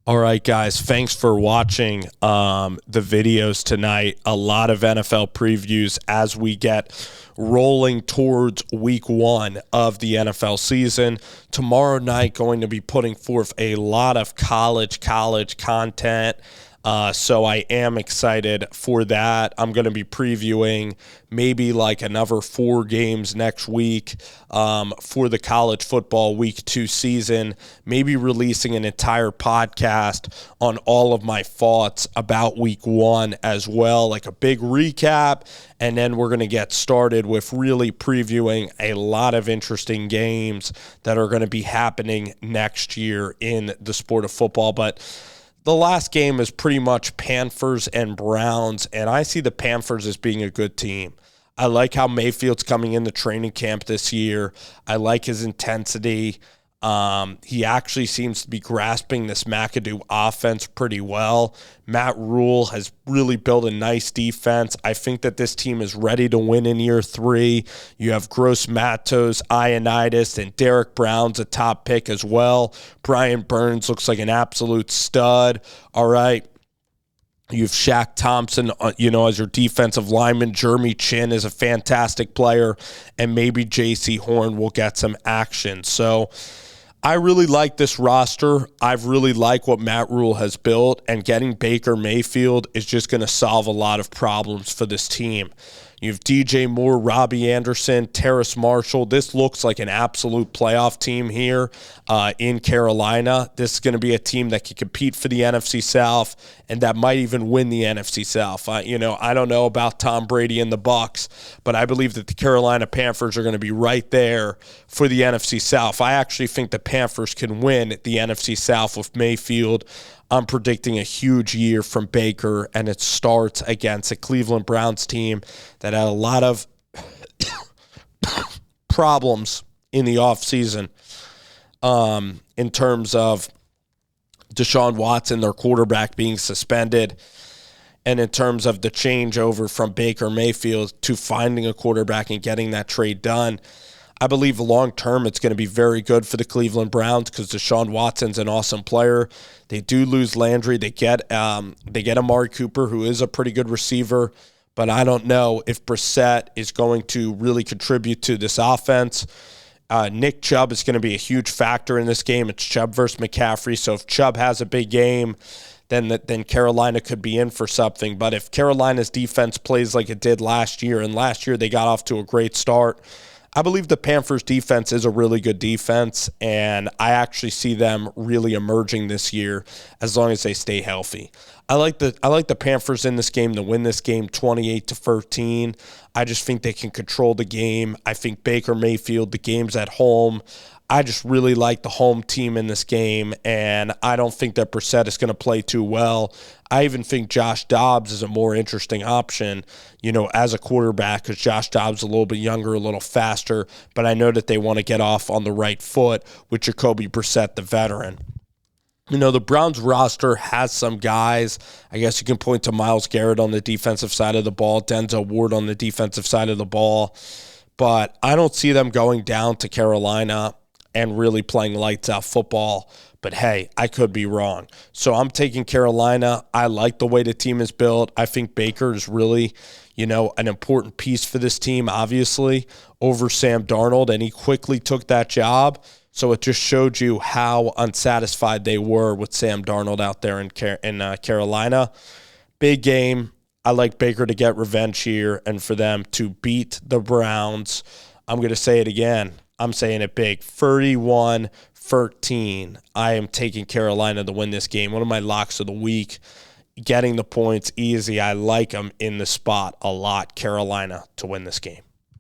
All right, guys, thanks for watching the videos tonight. A lot of NFL previews as we get rolling towards week one of the NFL season. Tomorrow night, going to be putting forth a lot of college content. So I am excited for that. I'm going to be previewing maybe like another 4 games next week for the college football week 2 season, maybe releasing an entire podcast on all of my thoughts about week 1 as well, like a big recap. And then we're going to get started with really previewing a lot of interesting games that are going to be happening next year in the sport of football. But the last game is pretty much Panthers and Browns, and I see the Panthers as being a good team. I like how Mayfield's coming into training camp this year. I like his intensity. He actually seems to be grasping this McAdoo offense pretty well. Matt Rule has really built a nice defense. I think that this team is ready to win in year 3. You have Gross Matos, Ioannidis, and Derek Brown's a top pick as well. Brian Burns looks like an absolute stud. All right. You have Shaq Thompson, as your defensive lineman. Jeremy Chin is a fantastic player, and maybe J.C. Horn will get some action. So I really like this roster. I really like what Matt Rule has built, and getting Baker Mayfield is just going to solve a lot of problems for this team. You have DJ Moore, Robbie Anderson, Terrace Marshall. This looks like an absolute playoff team here in Carolina. This is going to be a team that can compete for the NFC South and that might even win the NFC South. I don't know about Tom Brady and the Bucs, but I believe that the Carolina Panthers are going to be right there for the NFC South. I actually think the Panthers can win the NFC South with Mayfield. I'm predicting a huge year from Baker, and it starts against a Cleveland Browns team that had a lot of problems in the offseason in terms of Deshaun Watson, their quarterback, being suspended, and in terms of the changeover from Baker Mayfield to finding a quarterback and getting that trade done. I believe long-term it's going to be very good for the Cleveland Browns because Deshaun Watson's an awesome player. They do lose Landry. They get Amari Cooper, who is a pretty good receiver, but I don't know if Brissett is going to really contribute to this offense. Nick Chubb is going to be a huge factor in this game. It's Chubb versus McCaffrey, so if Chubb has a big game, then Carolina could be in for something. But if Carolina's defense plays like it did last year, and last year they got off to a great start, I believe the Panthers defense is a really good defense, and I actually see them really emerging this year as long as they stay healthy. I like the Panthers in this game to win this game 28-13. I just think they can control the game. I think Baker Mayfield, the game's at home. I just really like the home team in this game, and I don't think that Brissett is going to play too well. I even think Josh Dobbs is a more interesting option, as a quarterback, because Josh Dobbs is a little bit younger, a little faster, but I know that they want to get off on the right foot with Jacoby Brissett, the veteran. The Browns roster has some guys. I guess you can point to Myles Garrett on the defensive side of the ball, Denzel Ward on the defensive side of the ball, but I don't see them going down to Carolina and really playing lights-out football. But, hey, I could be wrong. So I'm taking Carolina. I like the way the team is built. I think Baker is really, an important piece for this team, obviously, over Sam Darnold, and he quickly took that job. So it just showed you how unsatisfied they were with Sam Darnold out there in Carolina. Big game. I like Baker to get revenge here and for them to beat the Browns. I'm going to say it again. I'm saying it big, 31-13. I am taking Carolina to win this game. One of my locks of the week, getting the points easy. I like them in the spot a lot. Carolina to win this game.